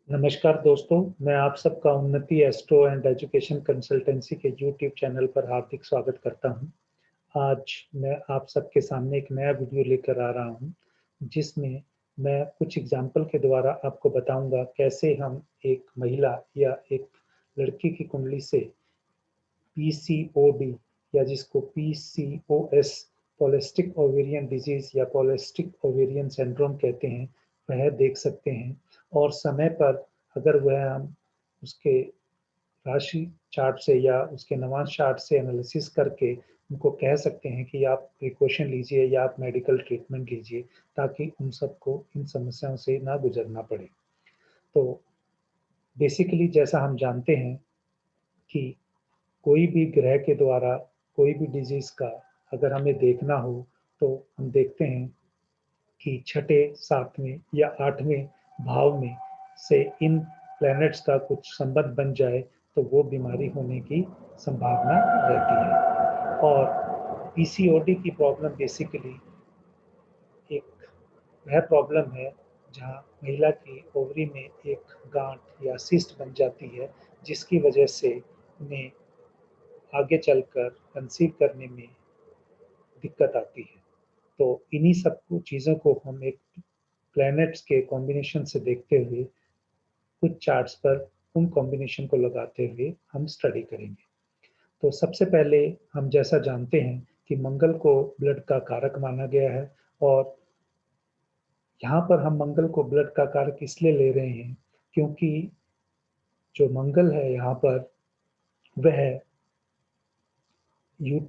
नमस्कार दोस्तों, मैं आप सबका उन्नति एस्ट्रो एंड एजुकेशन कंसल्टेंसी के यूट्यूब चैनल पर हार्दिक स्वागत करता हूं। आज मैं आप सबके सामने एक नया वीडियो लेकर आ रहा हूं, जिसमें मैं कुछ एग्जाम्पल के द्वारा आपको बताऊंगा कैसे हम एक महिला या एक लड़की की कुंडली से पीसीओडी या जिसको पीसीओएस पॉलिस्टिक ओवेरियन डिजीज या पॉलिस्टिक ओवेरियन सिंड्रोम कहते हैं, वह देख सकते हैं। और समय पर अगर वह हम उसके राशि चार्ट से या उसके नवांश चार्ट से एनालिसिस करके उनको कह सकते हैं कि आप प्रिकॉशन लीजिए या आप मेडिकल ट्रीटमेंट लीजिए, ताकि उन सबको इन समस्याओं से ना गुजरना पड़े। तो बेसिकली जैसा हम जानते हैं कि कोई भी ग्रह के द्वारा कोई भी डिजीज का अगर हमें देखना हो, तो हम देखते हैं कि छठे, सातवें या आठवें भाव में से इन प्लैनेट्स का कुछ संबंध बन जाए तो वो बीमारी होने की संभावना रहती है। और पीसीओडी की प्रॉब्लम बेसिकली एक वह प्रॉब्लम है जहाँ महिला की ओवरी में एक गांठ या सिस्ट बन जाती है, जिसकी वजह से उन्हें आगे चलकर कंसीव करने में दिक्कत आती है। तो इन्हीं सब चीज़ों को हम एक प्लैनेट्स के कॉम्बिनेशन से देखते हुए कुछ चार्ट्स पर उन कॉम्बिनेशन को लगाते हुए हम स्टडी करेंगे। तो सबसे पहले हम जैसा जानते हैं कि मंगल को ब्लड का कारक माना गया है, और यहाँ पर हम मंगल को ब्लड का कारक इसलिए ले रहे हैं क्योंकि जो मंगल है यहाँ पर वह यू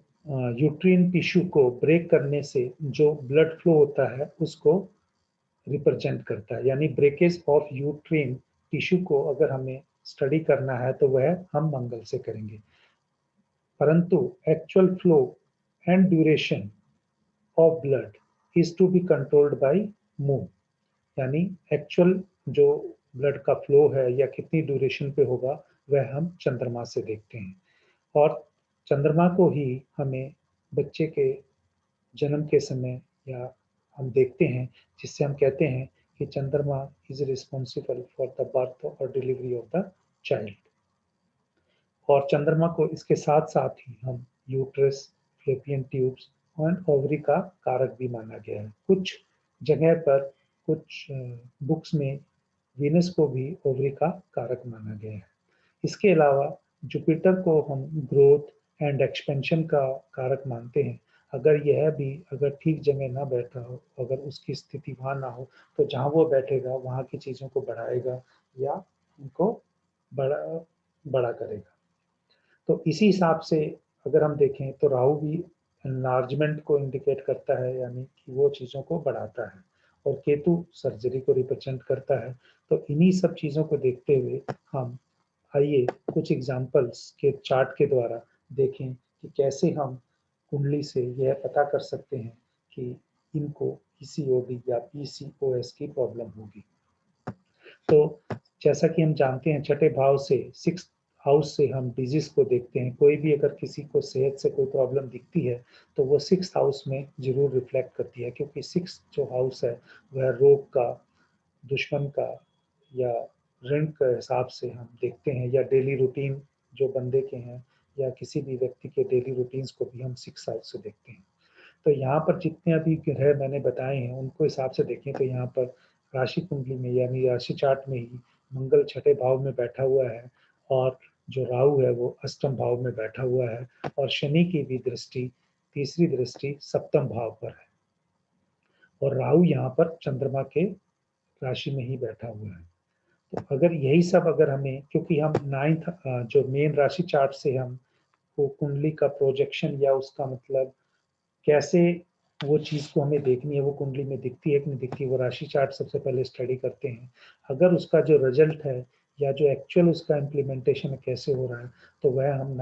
यूट्रीन टिश्यू को ब्रेक करने से जो ब्लड फ्लो होता है उसको रिप्रेजेंट करता है। यानी ब्रेकेज ऑफ यूट्रीन टिश्यू को अगर हमें स्टडी करना है तो वह हम मंगल से करेंगे। परंतु actual flow and duration of blood is to be controlled by moon. यानी एक्चुअल जो ब्लड का फ्लो है या कितनी ड्यूरेशन पे होगा, वह हम चंद्रमा से देखते हैं। और चंद्रमा को ही हमें बच्चे के जन्म के समय या हम देखते हैं, जिससे हम कहते हैं कि चंद्रमा is responsible for the birth और डिलीवरी ऑफ द चाइल्ड। और चंद्रमा को इसके साथ साथ ही हम यूट्रस, फ्लोपियन ट्यूब्स और ओवरी का कारक भी माना गया है। कुछ जगह पर कुछ बुक्स में वीनस को भी ओवरी का कारक माना गया है। इसके अलावा जुपिटर को हम ग्रोथ एंड एक्सपेंशन का कारक मानते हैं। अगर यह भी अगर ठीक जगह ना बैठा हो, अगर उसकी स्थिति वहाँ ना हो, तो जहाँ वो बैठेगा वहाँ की चीज़ों को बढ़ाएगा या उनको बड़ा बड़ा करेगा। तो इसी हिसाब से अगर हम देखें तो राहु भी एनलार्जमेंट को इंडिकेट करता है, यानी कि वो चीज़ों को बढ़ाता है। और केतु सर्जरी को रिप्रेजेंट करता है। तो इन्हीं सब चीज़ों को देखते हुए हम आइए कुछ एग्जाम्पल्स के चार्ट के द्वारा देखें कि कैसे हम कुंडली से यह पता कर सकते हैं कि इनको पीसीओडी या पीसीओएस की प्रॉब्लम होगी। तो जैसा कि हम जानते हैं, छठे भाव से सिक्स हाउस से हम डिजीज को देखते हैं। कोई भी अगर किसी को सेहत से कोई प्रॉब्लम दिखती है तो वो सिक्स हाउस में जरूर रिफ्लेक्ट करती है, क्योंकि सिक्स जो हाउस है वह रोग का, दुश्मन का या ऋण के हिसाब से हम देखते हैं, या डेली रूटीन जो बंदे के हैं या किसी भी व्यक्ति के डेली रूटीन्स को भी हम सिक्स हाउस से देखते हैं। तो यहाँ पर जितने अभी ग्रह मैंने बताए हैं उनको हिसाब से देखें तो यहाँ पर राशि कुंडली में यानी राशि चार्ट में ही मंगल छठे भाव में बैठा हुआ है, और जो राहु है वो अष्टम भाव में बैठा हुआ है, और शनि की भी दृष्टि, तीसरी दृष्टि सप्तम भाव पर है। और राहु यहाँ पर चंद्रमा के राशि में ही बैठा हुआ है। तो अगर यही सब अगर हमें, क्योंकि हम नाइन्थ जो मेन राशि चार्ट से हम वो कुंडली का प्रोजेक्शन या उसका मतलब कैसे वो चीज़ को हमें देखनी है, वो कुंडली में दिखती है कि नहीं दिखती, वो राशि चार्ट सबसे पहले स्टडी करते हैं। अगर उसका जो रिजल्ट है या जो एक्चुअल उसका इम्प्लीमेंटेशन कैसे हो रहा है, तो वह हम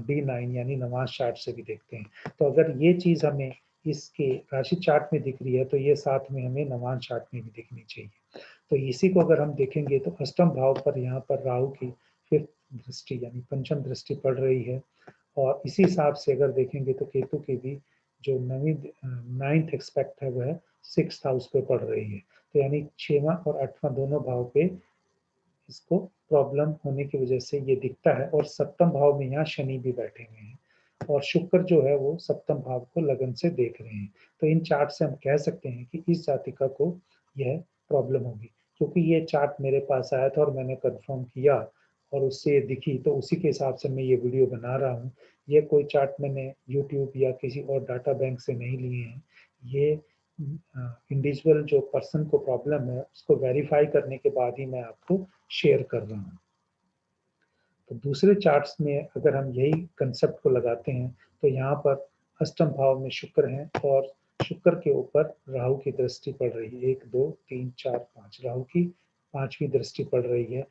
D9 यानी नवांश चार्ट से भी देखते हैं। तो अगर ये चीज़ हमें इसके राशि चार्ट में दिख रही है तो ये साथ में हमें नवांश चार्ट में भी दिखनी चाहिए। तो इसी को अगर हम देखेंगे तो अष्टम भाव पर यहाँ पर राहु की फिफ्थ दृष्टि यानी पंचम दृष्टि पड़ रही है। और इसी हिसाब से अगर देखेंगे तो केतु की भी जो नवी नाइन्थ एक्सपेक्ट है वह सिक्स हाउस पे पड़ रही है। तो यानी छठवां और आठवां दोनों भाव पे इसको प्रॉब्लम होने की वजह से ये दिखता है। और सप्तम भाव में यहाँ शनि भी बैठे हुए हैं और शुक्र जो है वो सप्तम भाव को लगन से देख रहे हैं। तो इन चार्ट से हम कह सकते हैं कि इस जातिका को यह प्रॉब्लम होगी। क्योंकि ये चार्ट मेरे पास आया था और मैंने कंफर्म किया और उससे ये दिखी, तो उसी के हिसाब से मैं ये वीडियो बना रहा हूँ। ये कोई चार्ट मैंने यूट्यूब या किसी और डाटा बैंक से नहीं लिए हैं। ये इंडिविजुअल जो पर्सन को प्रॉब्लम है उसको वेरीफाई करने के बाद ही मैं आपको शेयर कर रहा हूँ। तो दूसरे चार्ट्स में अगर हम यही कंसेप्ट को लगाते हैं तो यहाँ पर अष्टम भाव में शुक्र हैं और शुक्र के ऊपर राहु की दृष्टि पड़ रही है। 1 2 3 4 5 राहु की 5वीं दृष्टि पड़ रही है।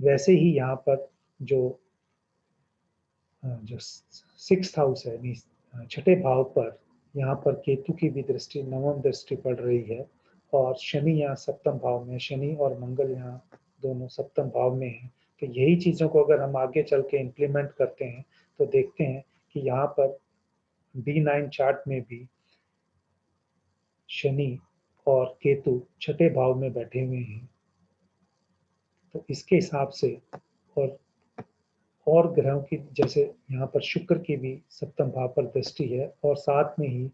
वैसे ही यहाँ पर जो जो 6th हाउस है, छठे भाव पर यहाँ पर केतु की भी दृष्टि, नवम दृष्टि पड़ रही है और शनि यहाँ सप्तम भाव में, शनि और मंगल यहाँ दोनों सप्तम भाव में हैं। तो यही चीज़ों को अगर हम आगे चल के इम्प्लीमेंट करते हैं तो देखते हैं कि यहाँ पर D9 चार्ट में भी शनि और केतु छठे भाव में बैठे हुए हैं। तो इसके हिसाब से और ग्रहों की, जैसे यहाँ पर शुक्र की भी सप्तम भाव पर दृष्टि है और साथ में ही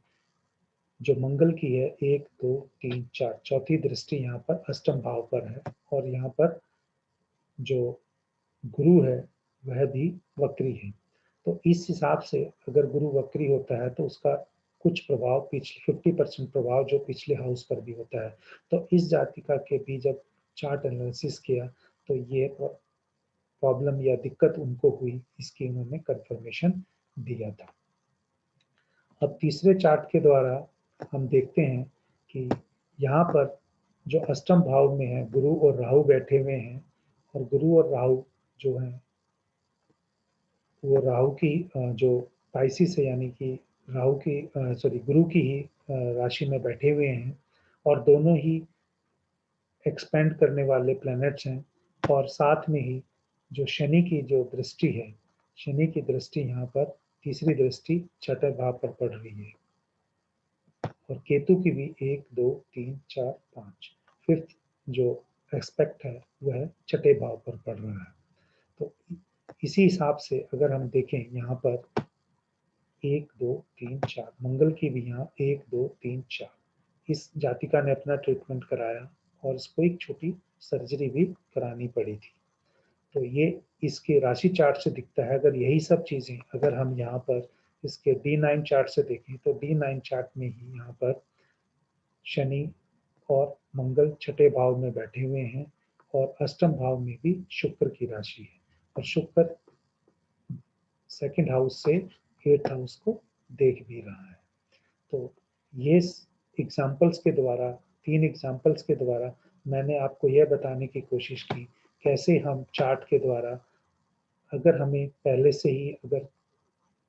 जो मंगल की है 1 2 3 4 चौथी दृष्टि यहाँ पर अष्टम भाव पर है और यहाँ पर जो गुरु है वह भी वक्री है। तो इस हिसाब से अगर गुरु वक्री होता है तो उसका कुछ प्रभाव, पिछले 50% प्रभाव जो पिछले हाउस पर भी होता है। तो इस जातिका के भी जब चार्ट एनालिसिस किया तो ये प्रॉब्लम या दिक्कत उनको हुई, इसकी उन्होंने कंफर्मेशन दिया था। अब तीसरे चार्ट के द्वारा हम देखते हैं कि यहाँ पर जो अष्टम भाव में है गुरु और राहु बैठे हुए हैं और गुरु और राहु जो हैं वो राहु की जो पाइसिस है, यानी कि राहु की गुरु की ही राशि में बैठे हुए हैं और दोनों ही एक्सपेंड करने वाले प्लैनेट्स हैं। और साथ में ही जो शनि की जो दृष्टि है, शनि की दृष्टि यहाँ पर तीसरी दृष्टि छठे भाव पर पड़ रही है और केतु की भी 1 2 3 4 5 फिफ्थ जो एस्पेक्ट है वह छठे भाव पर पड़ रहा है। तो इसी हिसाब से अगर हम देखें यहाँ पर 1 2 3 4 मंगल की भी यहाँ 1 2 3 4 इस जातिका ने अपना ट्रीटमेंट कराया और इसको एक छोटी सर्जरी भी करानी पड़ी थी। तो ये इसके राशि चार्ट से दिखता है। अगर यही सब चीज़ें अगर हम यहाँ पर इसके D9 चार्ट से देखें तो D9 चार्ट में ही यहाँ पर शनि और मंगल छठे भाव में बैठे हुए हैं और अष्टम भाव में भी शुक्र की राशि है और शुक्र सेकंड हाउस से 8th हाउस को देख भी रहा है। तो ये एग्जाम्पल्स के द्वारा, 3 एग्जाम्पल्स के द्वारा मैंने आपको यह बताने की कोशिश की कैसे हम चार्ट के द्वारा, अगर हमें पहले से ही अगर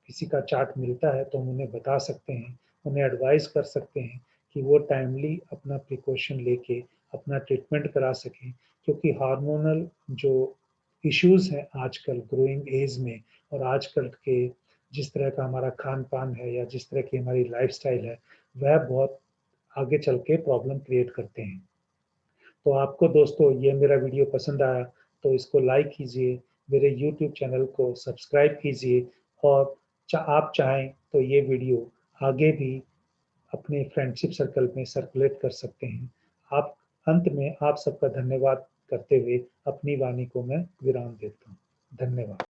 किसी का चार्ट मिलता है तो हम उन्हें बता सकते हैं, उन्हें एडवाइस कर सकते हैं कि वो टाइमली अपना प्रिकॉशन लेके अपना ट्रीटमेंट करा सकें। क्योंकि हार्मोनल जो इश्यूज़ हैं आजकल ग्रोइंग एज में और आजकल के जिस तरह का हमारा खान-पान है या जिस तरह की हमारी लाइफ़स्टाइल है, वह बहुत आगे चल के प्रॉब्लम क्रिएट करते हैं। तो आपको दोस्तों ये मेरा वीडियो पसंद आया तो इसको लाइक कीजिए, मेरे यूट्यूब चैनल को सब्सक्राइब कीजिए और आप चाहें तो ये वीडियो आगे भी अपने फ्रेंडशिप सर्कल में सर्कुलेट कर सकते हैं। आप अंत में आप सबका धन्यवाद करते हुए अपनी वाणी को मैं विराम देता हूँ। धन्यवाद।